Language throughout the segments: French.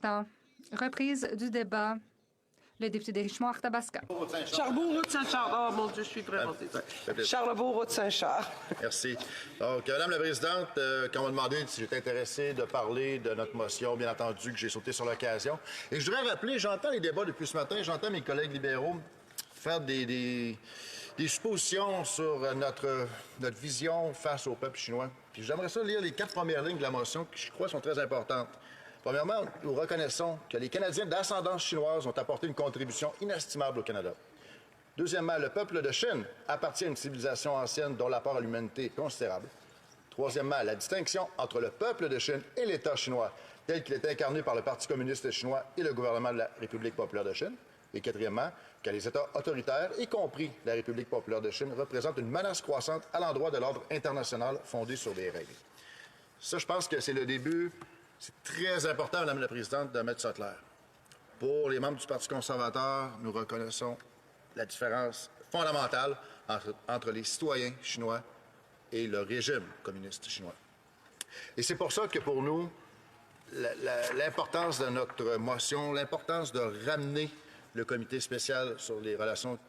Maintenant, reprise du débat. Le député de Richemont-Arthabasca. Charbot-Route-Saint-Charles. Oh mon Dieu, je suis vraiment désolé. Charlebourg-Route-Saint-Charles. Merci. Donc, Madame la Présidente, quand on m'a demandé si j'étais intéressé de parler de notre motion, bien entendu que j'ai sauté sur l'occasion. Et je voudrais rappeler, j'entends les débats depuis ce matin, j'entends mes collègues libéraux faire des suppositions sur notre vision face au peuple chinois. Puis j'aimerais ça lire les 4 premières lignes de la motion qui, je crois, sont très importantes. Premièrement, nous reconnaissons que les Canadiens d'ascendance chinoise ont apporté une contribution inestimable au Canada. Deuxièmement, le peuple de Chine appartient à une civilisation ancienne dont l'apport à l'humanité est considérable. Troisièmement, la distinction entre le peuple de Chine et l'État chinois, tel qu'il est incarné par le Parti communiste chinois et le gouvernement de la République populaire de Chine. Et quatrièmement, que les États autoritaires, y compris la République populaire de Chine, représentent une menace croissante à l'endroit de l'ordre international fondé sur des règles. Ça, je pense que c'est le début. C'est très important, Madame la Présidente, de mettre ça clair. Pour les membres du Parti conservateur, nous reconnaissons la différence fondamentale entre les citoyens chinois et le régime communiste chinois. Et c'est pour ça que pour nous, l'importance de notre motion, l'importance de ramener le comité spécial sur les relations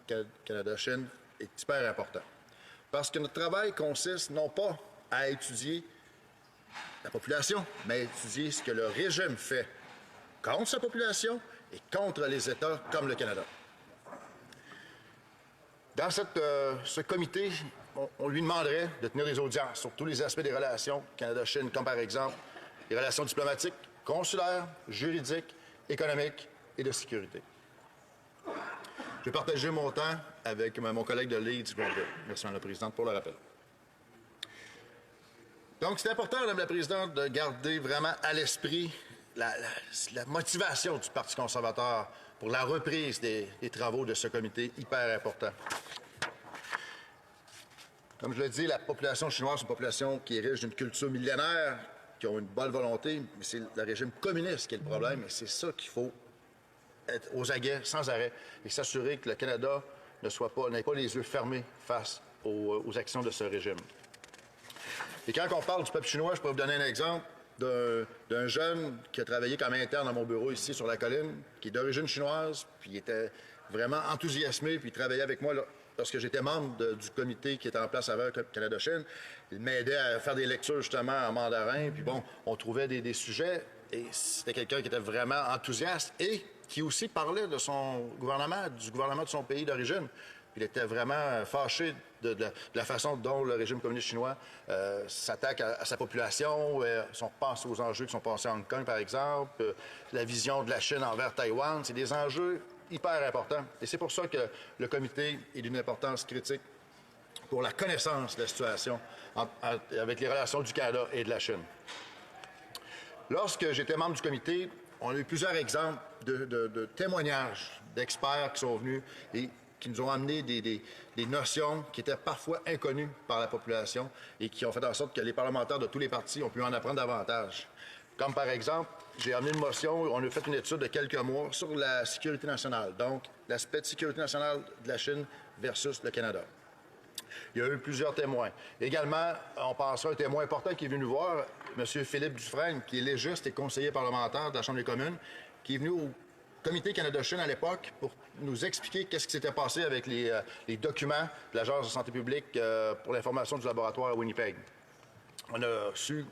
Canada-Chine est hyper important. Parce que notre travail consiste non pas à étudier la population, mais étudier ce que le régime fait contre sa population et contre les États comme le Canada. Dans ce comité, on lui demanderait de tenir des audiences sur tous les aspects des relations Canada-Chine, comme par exemple les relations diplomatiques, consulaires, juridiques, économiques et de sécurité. Je vais partager mon temps avec mon collègue de Leeds, Grenville. Merci, Mme la Présidente, pour le rappel. Donc, c'est important, Mme la Présidente, de garder vraiment à l'esprit la motivation du Parti conservateur pour la reprise des travaux de ce comité hyper important. Comme je l'ai dit, la population chinoise est une population qui est riche d'une culture millénaire, qui ont une bonne volonté, mais c'est le régime communiste qui est le problème, et c'est ça qu'il faut être aux aguets, sans arrêt, et s'assurer que le Canada n'ait pas les yeux fermés face aux actions de ce régime. Et quand on parle du peuple chinois, je peux vous donner un exemple d'un jeune qui a travaillé comme interne dans mon bureau ici sur la colline, qui est d'origine chinoise, puis il était vraiment enthousiasmé, puis il travaillait avec moi lorsque j'étais membre du comité qui était en place avant Canada-Chine. Il m'aidait à faire des lectures justement en mandarin, puis bon, on trouvait des sujets, et c'était quelqu'un qui était vraiment enthousiaste et qui aussi parlait de son gouvernement, du gouvernement de son pays d'origine. Il était vraiment fâché de la façon dont le régime communiste chinois s'attaque à sa population. Si on pense aux enjeux qui sont passés à Hong Kong, par exemple, la vision de la Chine envers Taïwan, c'est des enjeux hyper importants. Et c'est pour ça que le comité est d'une importance critique pour la connaissance de la situation avec les relations du Canada et de la Chine. Lorsque j'étais membre du comité, on a eu plusieurs exemples de témoignages d'experts qui sont venus et qui nous ont amené des notions qui étaient parfois inconnues par la population et qui ont fait en sorte que les parlementaires de tous les partis ont pu en apprendre davantage. Comme par exemple, j'ai amené une motion, on a fait une étude de quelques mois sur la sécurité nationale, donc l'aspect de sécurité nationale de la Chine versus le Canada. Il y a eu plusieurs témoins. Également, on pensera à un témoin important qui est venu nous voir, M. Philippe Dufresne, qui est légiste et conseiller parlementaire de la Chambre des communes, qui est venu au Comité Canada-Chine à l'époque pour nous expliquer qu'est-ce qui s'était passé avec les documents de l'Agence de santé publique pour l'information du laboratoire à Winnipeg. On a su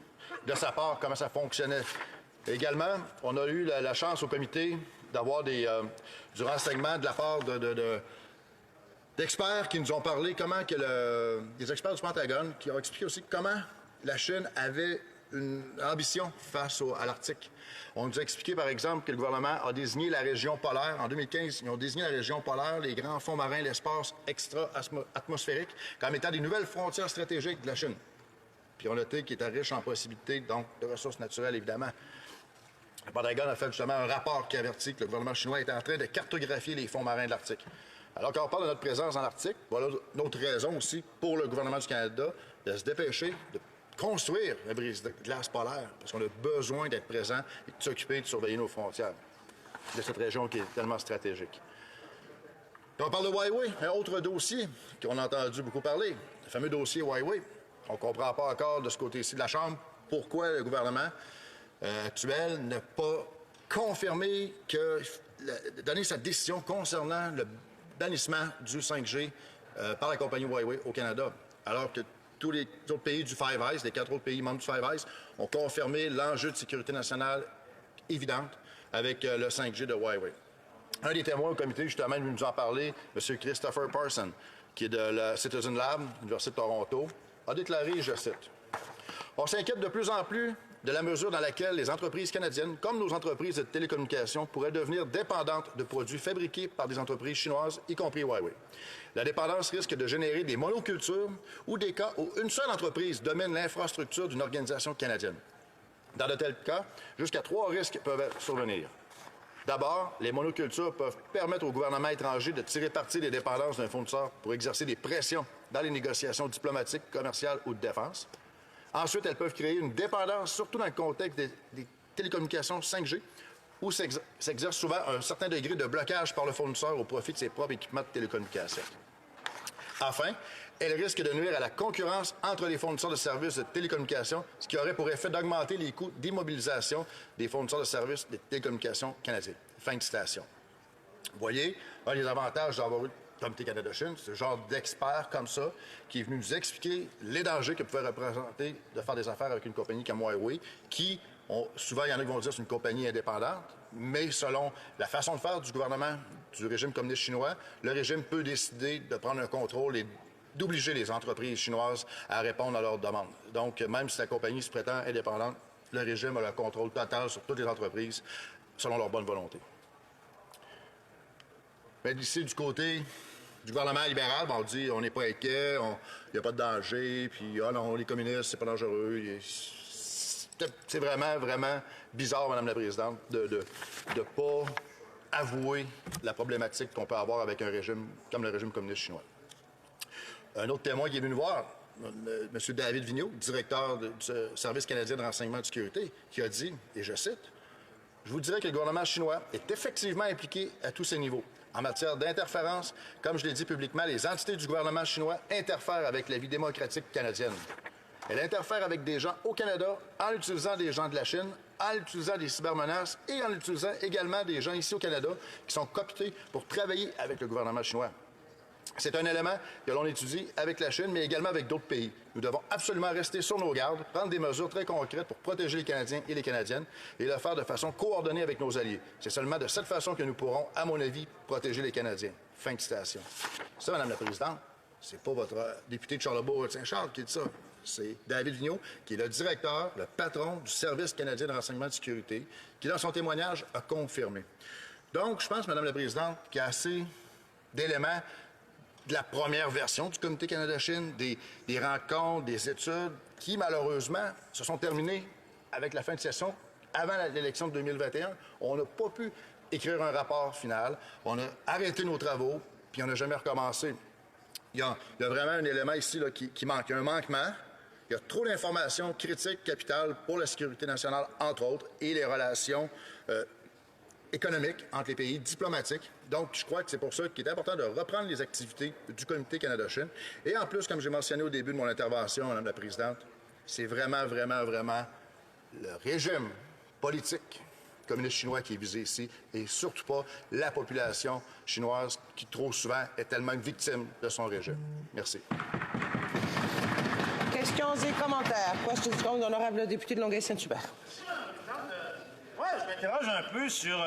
de sa part comment ça fonctionnait. Également, on a eu la chance au comité d'avoir du renseignement de la part d'experts qui nous ont parlé des experts du Pentagone qui ont expliqué aussi comment la Chine avait une ambition face à l'Arctique. On nous a expliqué, par exemple, que le gouvernement a désigné la région polaire. En 2015, ils ont désigné la région polaire, les grands fonds marins, l'espace extra-atmosphérique, comme étant des nouvelles frontières stratégiques de la Chine. Puis on a noté qu'il était riche en possibilités, donc de ressources naturelles, évidemment. Le Pentagone a fait justement un rapport qui avertit que le gouvernement chinois était en train de cartographier les fonds marins de l'Arctique. Alors, quand on parle de notre présence dans l'Arctique, voilà une autre raison aussi pour le gouvernement du Canada de se dépêcher de construire la brise de glace polaire, parce qu'on a besoin d'être présent et de s'occuper de surveiller nos frontières de cette région qui est tellement stratégique. Puis on parle de Huawei, un autre dossier qu'on a entendu beaucoup parler, le fameux dossier Huawei. On ne comprend pas encore de ce côté-ci de la Chambre pourquoi le gouvernement actuel n'a pas confirmer que donner sa décision concernant le bannissement du 5G par la compagnie Huawei au Canada, alors que tous les autres pays du Five Eyes, les 4 autres pays membres du Five Eyes, ont confirmé l'enjeu de sécurité nationale évidente avec le 5G de Huawei. Un des témoins au comité, justement, venu nous en parler, M. Christopher Parson, qui est de la Citizen Lab, l'Université de Toronto, a déclaré, je cite, « On s'inquiète de plus en plus de la mesure dans laquelle les entreprises canadiennes, comme nos entreprises de télécommunications, pourraient devenir dépendantes de produits fabriqués par des entreprises chinoises, y compris Huawei. La dépendance risque de générer des monocultures ou des cas où une seule entreprise domine l'infrastructure d'une organisation canadienne. Dans de tels cas, jusqu'à 3 risques peuvent survenir. D'abord, les monocultures peuvent permettre au gouvernement étranger de tirer parti des dépendances d'un fournisseur pour exercer des pressions dans les négociations diplomatiques, commerciales ou de défense. Ensuite, elles peuvent créer une dépendance, surtout dans le contexte des télécommunications 5G, où s'exerce souvent un certain degré de blocage par le fournisseur au profit de ses propres équipements de télécommunications. Enfin, elles risquent de nuire à la concurrence entre les fournisseurs de services de télécommunications, ce qui aurait pour effet d'augmenter les coûts d'immobilisation des fournisseurs de services de télécommunications canadiens. Fin de citation. Vous voyez, un des avantages d'avoir eu le Comité Canada-Chine, c'est ce genre d'expert comme ça qui est venu nous expliquer les dangers que pouvait représenter de faire des affaires avec une compagnie comme Huawei, qui, souvent, il y en a qui vont dire que c'est une compagnie indépendante, mais selon la façon de faire du gouvernement du régime communiste chinois, le régime peut décider de prendre un contrôle et d'obliger les entreprises chinoises à répondre à leurs demandes. Donc, même si la compagnie se prétend indépendante, le régime a le contrôle total sur toutes les entreprises selon leur bonne volonté. Mais d'ici, du côté du gouvernement libéral, on dit on n'est pas inquiet, il n'y a pas de danger, puis ah non, les communistes, c'est pas dangereux. C'est vraiment, vraiment bizarre, Mme la Présidente, de ne pas avouer la problématique qu'on peut avoir avec un régime comme le régime communiste chinois. Un autre témoin qui est venu nous voir, M. David Vigneault, directeur du Service canadien de renseignement et de sécurité, qui a dit, et je cite, « Je vous dirais que le gouvernement chinois est effectivement impliqué à tous ces niveaux. En matière d'interférence, comme je l'ai dit publiquement, les entités du gouvernement chinois interfèrent avec la vie démocratique canadienne. Elle interfère avec des gens au Canada en utilisant des gens de la Chine, en utilisant des cybermenaces et en utilisant également des gens ici au Canada qui sont cooptés pour travailler avec le gouvernement chinois. C'est un élément que l'on étudie avec la Chine, mais également avec d'autres pays. Nous devons absolument rester sur nos gardes, prendre des mesures très concrètes pour protéger les Canadiens et les Canadiennes et le faire de façon coordonnée avec nos alliés. C'est seulement de cette façon que nous pourrons, à mon avis, protéger les Canadiens. » Fin de citation. Ça, Mme la Présidente, c'est pas votre député de Charlebourg-Saint-Charles qui dit ça. C'est David Vigneault, qui est le directeur, le patron du Service canadien de renseignement et de sécurité, qui, dans son témoignage, a confirmé. Donc, je pense, Mme la Présidente, qu'il y a assez d'éléments de la première version du Comité Canada-Chine, des rencontres, des études, qui, malheureusement, se sont terminées avec la fin de session avant l'élection de 2021. On n'a pas pu écrire un rapport final. On a arrêté nos travaux, puis on n'a jamais recommencé. Il y a vraiment un élément ici là, qui manque. Il y a un manquement. Il y a trop d'informations critiques, capitales pour la sécurité nationale, entre autres, et les relations économiques entre les pays, diplomatiques. Donc, je crois que c'est pour ça qu'il est important de reprendre les activités du Comité Canada-Chine. Et en plus, comme j'ai mentionné au début de mon intervention, Mme la Présidente, c'est vraiment, vraiment, vraiment le régime politique communiste chinois qui est visé ici et surtout pas la population chinoise qui, trop souvent, est tellement une victime de son régime. Merci. Questions et commentaires. Question de l'honorable député de Longueuil-Saint-Hubert. Oui, je m'interroge un peu sur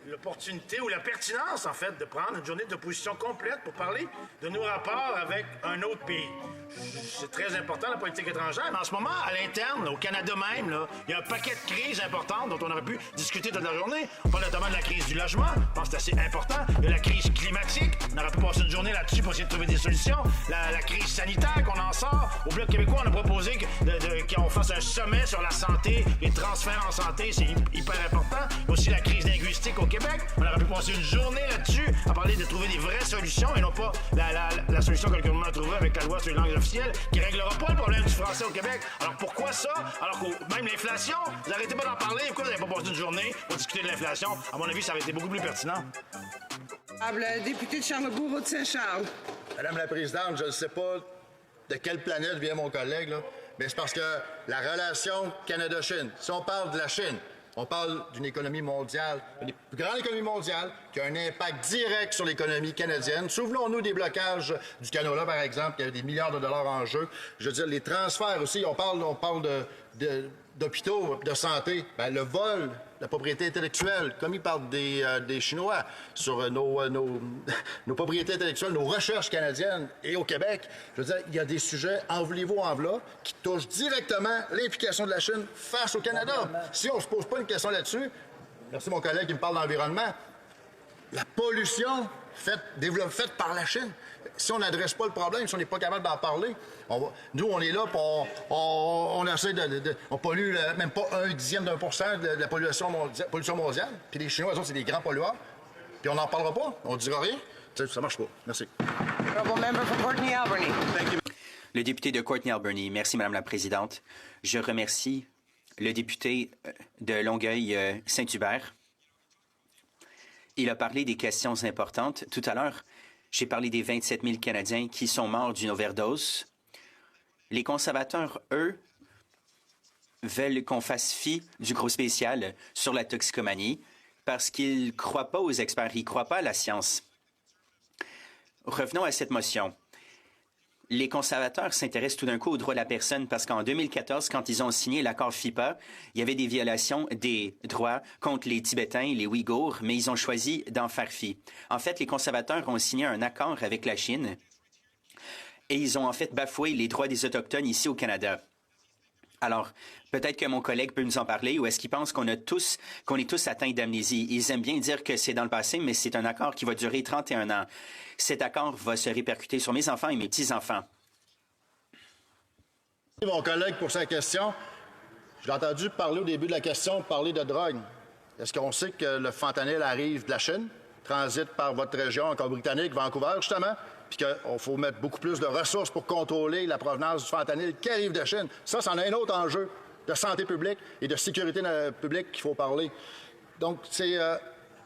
l'opportunité ou la pertinence, en fait, de prendre une journée d'opposition complète pour parler de nos rapports avec un autre pays. C'est très important, la politique étrangère, mais en ce moment, à l'interne, au Canada même, là, il y a un paquet de crises importantes dont on aurait pu discuter toute la journée. On parle notamment de la crise du logement, je pense que c'est assez important. Il y a la crise climatique, on aurait pu passer une journée là-dessus pour essayer de trouver des solutions. La crise sanitaire qu'on en sort. Au Bloc québécois, on a proposé qu'on fasse un sommet sur la santé, les transferts en santé, c'est hyper important. Il y a aussi la crise linguistique au Québec. On aurait pu passer une journée là-dessus à parler de trouver des vraies solutions et non pas la solution que le gouvernement a trouvée avec la loi sur les langues officielles qui ne réglera pas le problème du français au Québec. Alors pourquoi ça? Alors que même l'inflation, vous n'arrêtez pas d'en parler. Pourquoi vous n'avez pas passé une journée pour discuter de l'inflation? À mon avis, ça aurait été beaucoup plus pertinent. Député de Charlebourg-Saint-Charles. Madame la Présidente, je ne sais pas de quelle planète vient mon collègue, là, mais c'est parce que la relation Canada-Chine, si on parle de la Chine, On parle d'une économie mondiale, une des plus grandes économies mondiales, qui a un impact direct sur l'économie canadienne. Souvenons-nous des blocages du Canada, par exemple, qui avait des milliards de dollars en jeu. Je veux dire, les transferts aussi, on parle d'hôpitaux, de santé. Bien, le vol, la propriété intellectuelle, comme ils parlent des Chinois sur nos propriétés intellectuelles, nos recherches canadiennes et au Québec. Je veux dire, il y a des sujets, en voulez-vous, en voilà, qui touchent directement l'implication de la Chine face au Canada. Si on ne se pose pas une question là-dessus, merci mon collègue qui me parle d'environnement, la pollution faite par la Chine, si on n'adresse pas le problème, si on n'est pas capable d'en parler, nous, on est là, puis on essaie on pollue même pas 0,1% de la pollution mondiale. Puis les Chinois, eux autres, c'est des grands pollueurs. Puis on n'en parlera pas, on ne dira rien. Ça marche pas. Merci. Le député de Courtney-Alberni. Merci, Madame la Présidente. Je remercie le député de Longueuil-Saint-Hubert. Il a parlé des questions importantes. Tout à l'heure, j'ai parlé des 27 000 Canadiens qui sont morts d'une overdose. Les conservateurs, eux, veulent qu'on fasse fi du gros spécial sur la toxicomanie parce qu'ils ne croient pas aux experts, ils ne croient pas à la science. Revenons à cette motion. Les conservateurs s'intéressent tout d'un coup aux droits de la personne parce qu'en 2014, quand ils ont signé l'accord FIPA, il y avait des violations des droits contre les Tibétains, les Ouïghours, mais ils ont choisi d'en faire fi. En fait, les conservateurs ont signé un accord avec la Chine et ils ont en fait bafoué les droits des Autochtones ici au Canada. Alors, peut-être que mon collègue peut nous en parler ou est-ce qu'il pense qu'on est tous atteints d'amnésie? Ils aiment bien dire que c'est dans le passé, mais c'est un accord qui va durer 31 ans. Cet accord va se répercuter sur mes enfants et mes petits-enfants. Mon collègue, pour sa question, je l'ai entendu parler au début de la question, parler de drogue. Est-ce qu'on sait que le fentanyl arrive de la Chine, transite par votre région, en Colombie-Britannique, Vancouver, justement, puis qu'il faut mettre beaucoup plus de ressources pour contrôler la provenance du fentanyl qui arrive de Chine? Ça, c'en est un autre enjeu de santé publique et de sécurité publique qu'il faut parler. Donc, c'est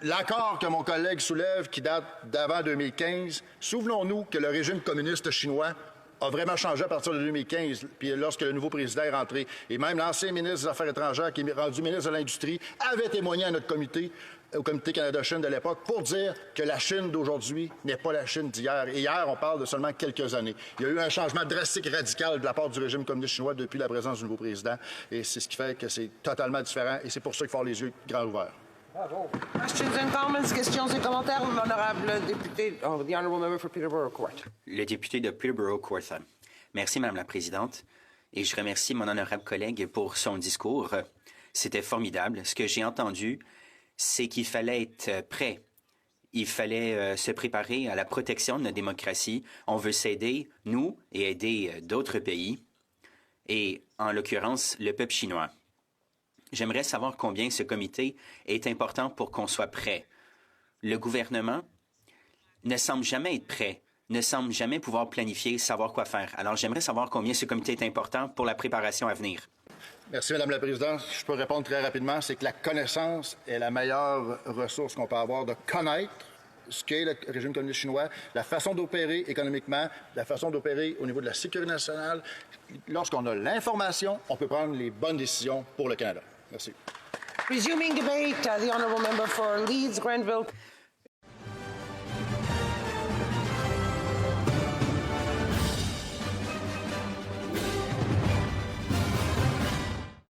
l'accord que mon collègue soulève qui date d'avant 2015. Souvenons-nous que le régime communiste chinois a vraiment changé à partir de 2015, puis lorsque le nouveau président est rentré. Et même l'ancien ministre des Affaires étrangères, qui est rendu ministre de l'Industrie, avait témoigné à notre comité, au comité Canada-Chine de l'époque, pour dire que la Chine d'aujourd'hui n'est pas la Chine d'hier. Et hier, on parle de seulement quelques années. Il y a eu un changement drastique, radical de la part du régime communiste chinois depuis la présence du nouveau président. Et c'est ce qui fait que c'est totalement différent. Et c'est pour ça qu'il faut avoir les yeux grands ouverts. Bravo. Questions and comments, questions et commentaires, l'honorable député, the honorable member for Peterborough Court. Le député de Peterborough Court. Merci, Madame la Présidente. Et je remercie mon honorable collègue pour son discours. C'était formidable. Ce que j'ai entendu, c'est qu'il fallait être prêt. Il fallait se préparer à la protection de notre démocratie. On veut s'aider, nous, et aider d'autres pays, et en l'occurrence, le peuple chinois. J'aimerais savoir combien ce comité est important pour qu'on soit prêt. Le gouvernement ne semble jamais être prêt, ne semble jamais pouvoir planifier, savoir quoi faire. Alors, j'aimerais savoir combien ce comité est important pour la préparation à venir. Merci, Madame la Présidente. Je peux répondre très rapidement. C'est que la connaissance est la meilleure ressource qu'on peut avoir, de connaître ce qu'est le régime communiste chinois, la façon d'opérer économiquement, la façon d'opérer au niveau de la sécurité nationale. Lorsqu'on a l'information, on peut prendre les bonnes décisions pour le Canada. Merci. Resuming debate, the honorable member for Leeds, Grenville.